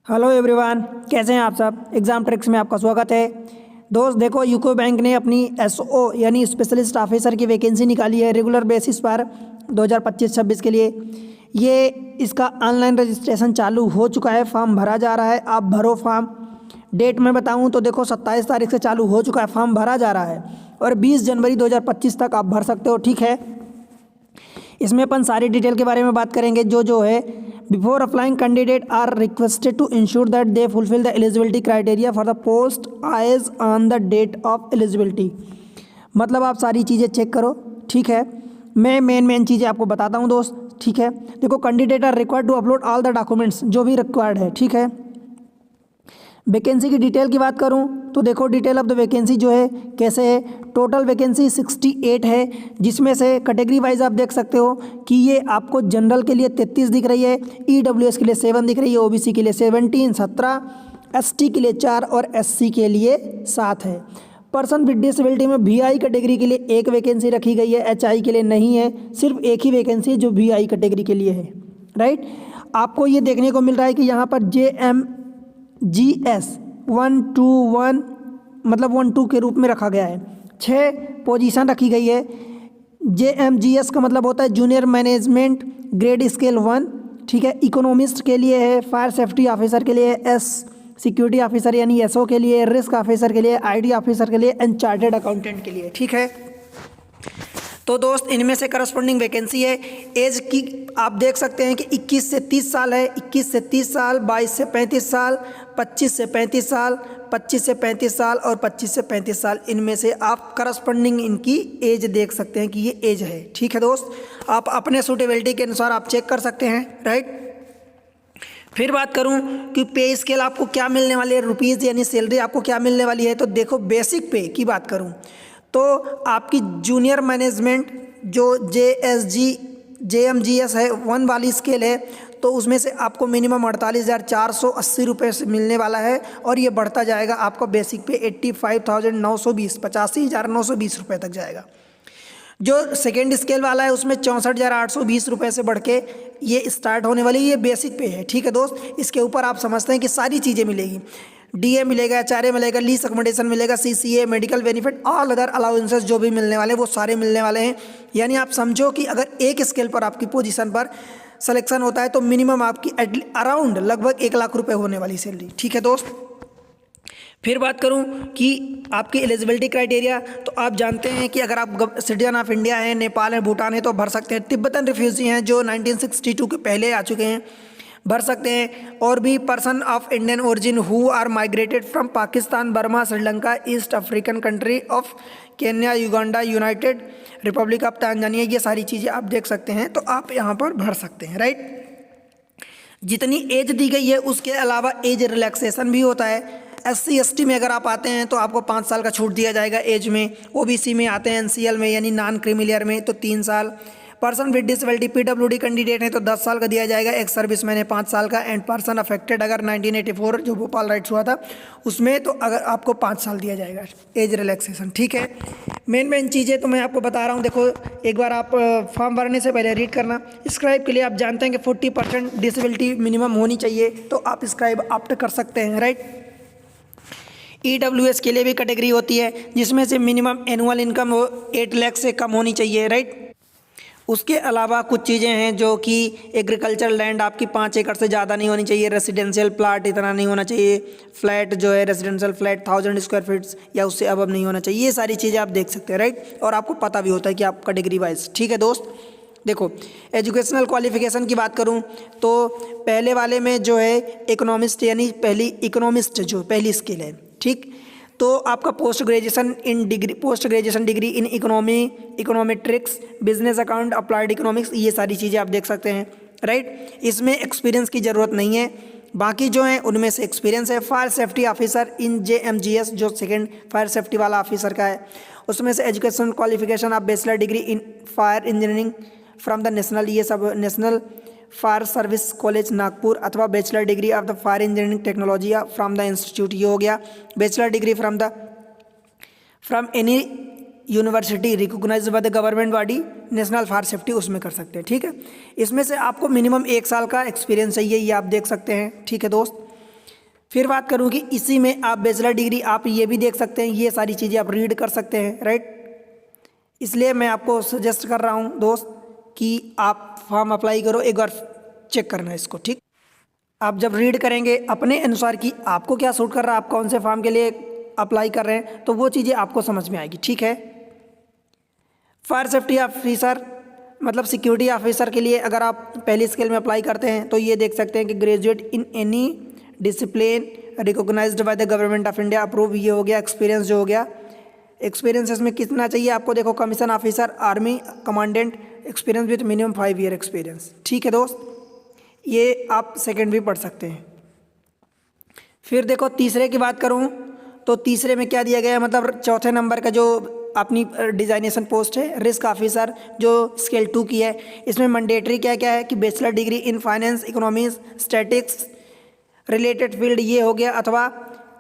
Hello everyone, कैसे हैं आप सब। एग्ज़ाम ट्रिक्स में आपका स्वागत है। दोस्त देखो, यूको बैंक ने अपनी एसओ यानी स्पेशलिस्ट ऑफिसर की वैकेंसी निकाली है रेगुलर बेसिस पर 2025-26 के लिए। ये इसका ऑनलाइन रजिस्ट्रेशन चालू हो चुका है, फॉर्म भरा जा रहा है। आप भरो फॉर्म। डेट में बताऊं तो देखो 27 तारीख से चालू हो चुका है, फॉर्म भरा जा रहा है और 20 जनवरी 2025 तक आप भर सकते हो। ठीक है, इसमें अपन सारी डिटेल के बारे में बात करेंगे। जो है before applying candidate are requested to ensure that they fulfil the eligibility criteria for the post as on the date of eligibility. मतलब आप सारी चीज़ें चेक करो। ठीक है, मैं मेन चीज़ें आपको बताता हूँ दोस्त। ठीक है, देखो candidate are required to upload all the documents जो भी रिक्वायर्ड है। ठीक है, वैकेंसी की डिटेल की बात करूं तो देखो डिटेल ऑफ द वैकेंसी जो है कैसे है। टोटल वैकेंसी 68 है, जिसमें से कैटेगरी वाइज आप देख सकते हो कि ये आपको जनरल के लिए 33 दिख रही है, ईडब्ल्यूएस के लिए 7 दिख रही है, ओबीसी के लिए 17, एसटी के लिए 4 और एससी के लिए 7 है। पर्सन विद डिसेबिलिटी में वीआई कैटेगरी के लिए एक वैकेंसी रखी गई है, एचआई के लिए नहीं है। सिर्फ एक ही वैकेंसी जो वीआई कैटेगरी के लिए है। राइट, आपको ये देखने को मिल रहा है कि यहाँ पर JMGS 121 मतलब 1-2 के रूप में रखा गया है। 6 पोजीशन रखी गई है। JMGS का मतलब होता है जूनियर मैनेजमेंट ग्रेड स्केल 1। ठीक है, इकोनॉमिस्ट के लिए है, फायर सेफ्टी ऑफिसर के लिए है, एस सिक्योरिटी ऑफिसर यानी एसओ के लिए, रिस्क ऑफिसर के लिए, आईटी ऑफिसर के लिए एंड चार्टर्ड अकाउंटेंट के लिए। ठीक है, तो दोस्त इनमें से करस्पॉन्डिंग वैकेंसी है। एज की आप देख सकते हैं कि 21 से 30 साल है, 21 से 30 साल, 22 से 35 साल, 25 से 35 साल, 25 से 35 साल और 25 से 35 साल। इनमें से आप करस्पॉन्डिंग इनकी एज देख सकते हैं कि ये एज है। ठीक है दोस्त, आप अपने सूटेबिलिटी के अनुसार आप चेक कर सकते हैं। राइट, फिर बात करूं कि पे स्केल आपको क्या मिलने वाली है, रुपीज़ यानी सैलरी आपको क्या मिलने वाली है। तो देखो बेसिक पे की बात करूं तो आपकी जूनियर मैनेजमेंट जो JMGS है 1 वाली स्केल है, तो उसमें से आपको मिनिमम 48,480 रुपये से मिलने वाला है और ये बढ़ता जाएगा। आपका बेसिक पे 85,920 85,920 रुपये तक जाएगा। जो सेकेंड स्केल वाला है उसमें 64,820 रुपये से बढ़ के ये स्टार्ट होने वाली, ये बेसिक पे है। ठीक है दोस्त, इसके ऊपर आप समझते हैं कि सारी चीज़ें मिलेगी। DA मिलेगा, HRA मिलेगा, लीज अकोमोडेशन मिलेगा, CCA, medical benefit, all other allowances जो भी मिलने वाले हैं वो सारे मिलने वाले हैं। यानी आप समझो कि अगर एक स्केल पर आपकी पोजीशन पर सिलेक्शन होता है तो मिनिमम आपकी अराउंड लगभग 1 लाख रुपए होने वाली सैलरी। ठीक है दोस्त, फिर बात करूं कि आपकी एलिजिबिलिटी क्राइटेरिया, तो आप जानते हैं कि अगर आप सिटीजन ऑफ इंडिया हैं, नेपाल है, भूटान है तो भर सकते हैं। तिब्बतन रिफ्यूजी हैं जो 1962 के पहले आ चुके हैं, भर सकते हैं। और भी person of Indian origin who are migrated from Pakistan, Burma, Sri Lanka, East African country of Kenya, Uganda, United Republic of Tanzania, ये सारी चीज़ें आप देख सकते हैं। तो आप यहाँ पर भर सकते हैं। राइट, जितनी एज दी गई है उसके अलावा एज रिलैक्सेशन भी होता है। SC ST में अगर आप आते हैं तो आपको 5 साल का छूट दिया जाएगा एज में। OBC में आते हैं, NCL में यानी नॉन क्रीमिलियर में तो 3 साल। Person with disability PWD candidate है तो 10 साल का दिया जाएगा। एक्स सर्विस मैन है 5 साल का। एंड पर्सन अफेक्टेड अगर 1984 जो भोपाल राइट्स हुआ था उसमें तो अगर आपको 5 साल दिया जाएगा एज रिलैक्सेशन। ठीक है, मेन चीज़ें तो मैं आपको बता रहा हूँ। देखो एक बार आप फॉर्म भरने से पहले रीड करना। स्क्राइब के लिए आप जानते हैं कि 40% डिसेबिलिटी मिनिमम होनी चाहिए, तो आप स्क्राइब ऑप्ट कर सकते हैं। राइट, EWS के लिए भी कैटेगरी होती है जिसमें से मिनिमम एनुअल इनकम 8 लाख से कम होनी चाहिए। राइट, उसके अलावा कुछ चीज़ें हैं जो कि एग्रीकल्चर लैंड आपकी 5 एकड़ से ज़्यादा नहीं होनी चाहिए, रेसिडेंशियल प्लाट इतना नहीं होना चाहिए, फ्लैट जो है रेसिडेंशियल फ्लैट 1000 स्क्वायर फीट्स या उससे अबव नहीं होना चाहिए। ये सारी चीज़ें आप देख सकते हैं। राइट, और आपको पता भी होता है कि आप कैटेगरी वाइज। ठीक है दोस्त, देखो एजुकेशनल क्वालिफिकेशन की बात करूं तो पहले वाले में जो है इकोनॉमिस्ट यानी इकोनॉमिस्ट जो पहली स्किल है। ठीक, तो आपका post graduation degree in econometrics, business account, applied economics, ये सारी चीज़ें आप देख सकते हैं। राइट, इसमें एक्सपीरियंस की ज़रूरत नहीं है, बाकी जो हैं उनमें से एक्सपीरियंस है। Fire safety officer in JMGS जो सेकेंड फायर सेफ्टी वाला ऑफिसर का है, उसमें से एजुकेशन क्वालिफिकेशन आप bachelor degree in fire engineering from the national, ये सब national fire service college Nagpur, अथवा bachelor degree of the fire engineering technology from the institute, ये हो गया। Bachelor degree from any university recognised by the government body, national fire safety, उसमें कर सकते हैं। ठीक है, इसमें से आपको मिनिमम 1 साल का एक्सपीरियंस चाहिए, ये आप देख सकते हैं। ठीक है दोस्त, फिर बात करूँ कि इसी में आप बैचलर डिग्री आप ये भी देख सकते हैं, ये सारी चीज़ें आप रीड कर सकते हैं, राइट। इसलिए मैं आपको सजेस्ट कर रहा हूँ दोस्त कि आप फॉर्म अप्लाई करो, एक बार चेक करना इसको, ठीक। आप जब रीड करेंगे अपने अनुसार कि आपको क्या सूट कर रहा है, आप कौन से फॉर्म के लिए अप्लाई कर रहे हैं, तो वो चीज़ें आपको समझ में आएगी, ठीक है। फायर सेफ्टी ऑफिसर मतलब सिक्योरिटी ऑफिसर के लिए अगर आप पहली स्केल में अप्लाई करते हैं तो ये देख सकते हैं कि graduate in any discipline recognised by the government of India approve, ये हो गया। एक्सपीरियंस जो हो गया, एक्सपीरियंस इसमें कितना चाहिए आपको, देखो commission officer army commandant experience with minimum 5 year experience, ठीक है दोस्त। ये आप सेकंड भी पढ़ सकते हैं। फिर देखो तीसरे की बात करूँ तो तीसरे में क्या दिया गया है, मतलब चौथे नंबर का जो अपनी डिजाइनेशन पोस्ट है रिस्क ऑफिसर जो स्केल 2 की है, इसमें मैंडेटरी क्या क्या है कि bachelor degree in finance economics statics related field ये हो गया, अथवा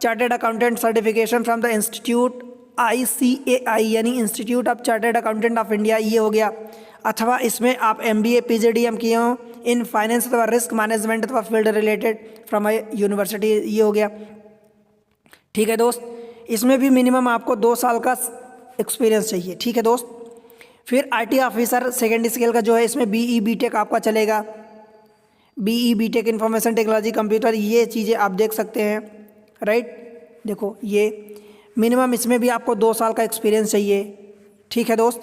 chartered accountant certification from the institute ICAI यानी institute of chartered accountant of India, ये हो गया। अथवा इसमें आप MBA PGDM किए हो इन फाइनेंस अथवा रिस्क मैनेजमेंट अथवा field related from a university, ये हो गया, ठीक है दोस्त। इसमें भी मिनिमम आपको 2 साल का एक्सपीरियंस चाहिए, ठीक है दोस्त। फिर IT ऑफिसर सेकेंड स्केल का जो है, इसमें BE BTech आपका चलेगा, BE BTech information technology computer, ये चीज़ें आप देख सकते हैं, राइट। देखो ये मिनिमम इसमें भी आपको 2 साल का एक्सपीरियंस चाहिए, ठीक है दोस्त।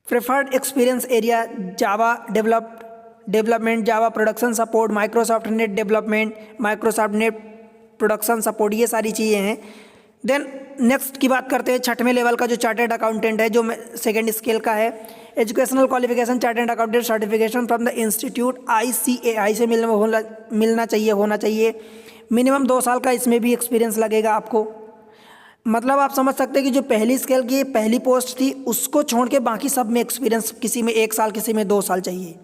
Preferred experience area Java development, Java production support, Microsoft net development, Microsoft net production support, ये सारी चीज़ें हैं। देन नेक्स्ट की बात करते हैं छठवें लेवल का जो चार्टर्ड अकाउंटेंट है, जो सेकेंड स्केल का है। Educational qualification chartered accountant certification from the institute ICAI से मिलना चाहिए, होना चाहिए। मिनिमम 2 साल का इसमें भी एक्सपीरियंस लगेगा आपको। मतलब आप समझ सकते हैं कि जो पहली स्केल की पहली पोस्ट थी उसको छोड़ के बाकी सब में एक्सपीरियंस, किसी में 1 साल किसी में 2 साल चाहिए।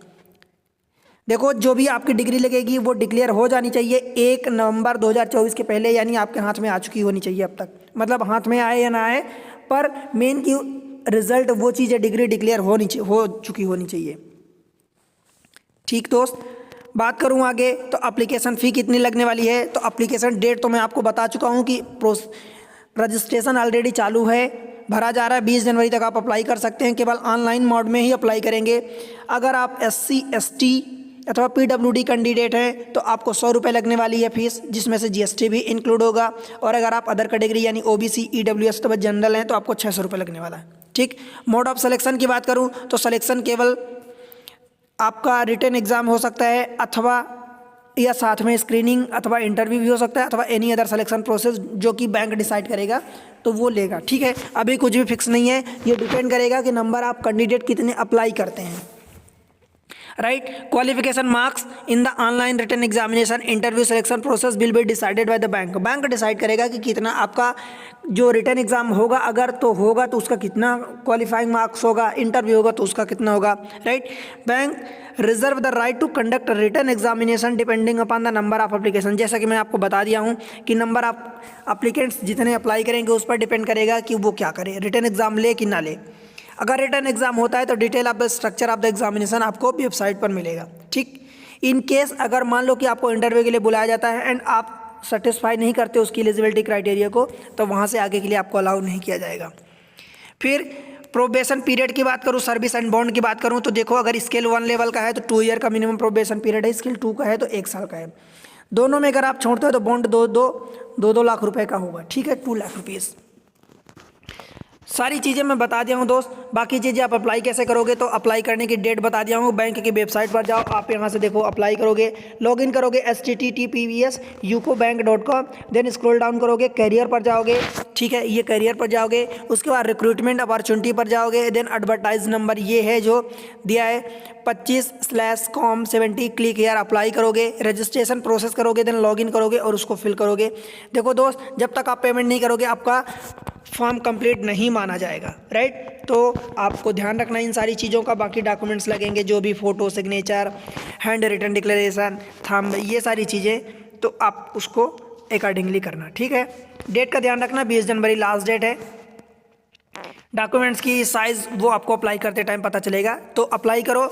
देखो जो भी आपकी डिग्री लगेगी वो डिक्लेयर हो जानी चाहिए 1 नवंबर 2024 के पहले, यानी आपके हाथ में आ चुकी होनी चाहिए अब तक। मतलब हाथ में आए या ना आए, पर मेन की रिजल्ट वो चीज़ें डिग्री डिक्लेयर हो चुकी होनी चाहिए, ठीक दोस्त। बात करूं आगे तो एप्लीकेशन फ़ी कितनी लगने वाली है, तो एप्लीकेशन डेट तो मैं आपको बता चुका हूं कि रजिस्ट्रेशन ऑलरेडी चालू है, भरा जा रहा है। 20 जनवरी तक आप अप्लाई कर सकते हैं, केवल ऑनलाइन मोड में ही अप्लाई करेंगे। अगर आप SC ST अथवा PWD कैंडिडेट हैं तो आपको 100 रुपये लगने वाली है फीस, जिसमें से GST भी इंक्लूड होगा। और अगर आप अदर कैटेगरी यानी OBC EWS तो जनरल हैं तो आपको 600 रुपये लगने वाला है, ठीक। मोड ऑफ सिलेक्शन की बात करूँ तो सिलेक्शन केवल आपका रिटन एग्ज़ाम हो सकता है, अथवा या साथ में स्क्रीनिंग अथवा इंटरव्यू भी हो सकता है, अथवा एनी अदर सिलेक्शन प्रोसेस जो कि बैंक डिसाइड करेगा तो वो लेगा, ठीक है। अभी कुछ भी फिक्स नहीं है, ये डिपेंड करेगा कि नंबर आप कैंडिडेट कितने अप्लाई करते हैं, right. Qualification marks in the online written examination interview selection process will be decided by the bank. Bank decide करेगा कि कितना आपका जो रिटन एग्जाम होगा, अगर तो होगा तो उसका कितना क्वालिफाइंग मार्क्स होगा, इंटरव्यू होगा तो उसका कितना होगा, right. Bank reserve the right to conduct written examination depending upon the number of application. जैसा कि मैं आपको बता दिया हूँ कि नंबर ऑफ एप्लीकेंट्स जितने अप्लाई करेंगे उस पर डिपेंड करेगा कि वो क्या करे, रिटन एग्जाम ले कि ना ले। अगर रिटन एग्जाम होता है तो detail of the structure of the examination आपको वेबसाइट पर मिलेगा, ठीक। इन केस अगर मान लो कि आपको इंटरव्यू के लिए बुलाया जाता है एंड आप सेटिस्फाई नहीं करते उसकी एलिजिबिलिटी क्राइटेरिया को, तो वहाँ से आगे के लिए आपको अलाउ नहीं किया जाएगा। फिर प्रोबेशन पीरियड की बात करूँ, सर्विस एंड बॉन्ड की बात करूँ तो देखो अगर स्केल 1 लेवल का है तो 2 ईयर का मिनिमम प्रोबेशन पीरियड है, स्केल 2 का है तो 1 साल का है। दोनों में अगर आप छोड़ते हो तो बॉन्ड 2 लाख रुपए का होगा, ठीक है, 2 लाख रुपीज़। सारी चीज़ें मैं बता दिया हूँ दोस्त। बाकी चीज़ें आप अप्लाई कैसे करोगे तो अप्लाई करने की डेट बता दिया हूँ। बैंक की वेबसाइट पर जाओ, आप यहाँ से देखो अप्लाई करोगे, लॉगिन करोगे https://ucobank.com, देन स्क्रॉल डाउन करोगे, कैरियर पर जाओगे, ठीक है, ये कैरियर पर जाओगे। उसके बाद रिक्रूटमेंट अपॉर्चुनिटी पर जाओगे, देन एडवर्टाइज नंबर ये है जो दिया है 25/com70, क्लिक यार अप्लाई करोगे, रजिस्ट्रेशन प्रोसेस करोगे, देन लॉगिन करोगे और उसको फिल करोगे। देखो दोस्त, जब तक आप पेमेंट नहीं करोगे आपका फॉर्म कंप्लीट नहीं माना जाएगा, राइट। तो आपको ध्यान रखना इन सारी चीज़ों का। बाकी डॉक्यूमेंट्स लगेंगे जो भी photo, signature, hand written declaration, thumb, ये सारी चीज़ें, तो आप उसको अकॉर्डिंगली करना, ठीक है। डेट का ध्यान रखना, 20 जनवरी लास्ट डेट है। डॉक्यूमेंट्स की साइज़ वो आपको अप्लाई करते टाइम पता चलेगा, तो अप्लाई करो।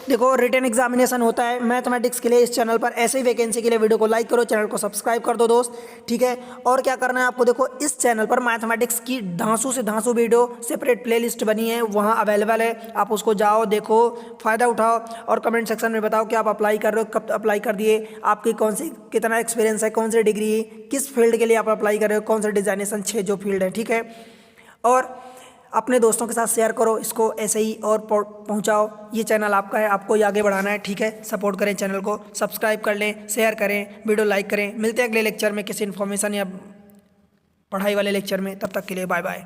देखो रिटन एग्जामिनेशन होता है मैथमेटिक्स के लिए इस चैनल पर, ऐसे ही वैकेंसी के लिए वीडियो को लाइक करो, चैनल को सब्सक्राइब कर दो दोस्त, ठीक है। और क्या करना है आपको, देखो इस चैनल पर मैथमेटिक्स की धांसू से धांसू वीडियो सेपरेट प्लेलिस्ट बनी है, वहाँ अवेलेबल है, आप उसको जाओ देखो, फ़ायदा उठाओ और कमेंट सेक्शन में बताओ कि आप अप्लाई कर रहे हो, कब अप्लाई कर दिए, आपकी कौन सी कितना एक्सपीरियंस है, कौन सी डिग्री है, किस फील्ड के लिए आप अप्लाई कर रहे हो, कौन सा डिजाइनेशन 6 जो फील्ड है, ठीक है। और अपने दोस्तों के साथ शेयर करो इसको ऐसे ही और पहुंचाओ। ये चैनल आपका है, आपको ही आगे बढ़ाना है, ठीक है। सपोर्ट करें चैनल को, सब्सक्राइब कर लें, शेयर करें, वीडियो लाइक करें। मिलते हैं अगले लेक्चर में किसी इन्फॉर्मेशन या पढ़ाई वाले लेक्चर में, तब तक के लिए बाय बाय।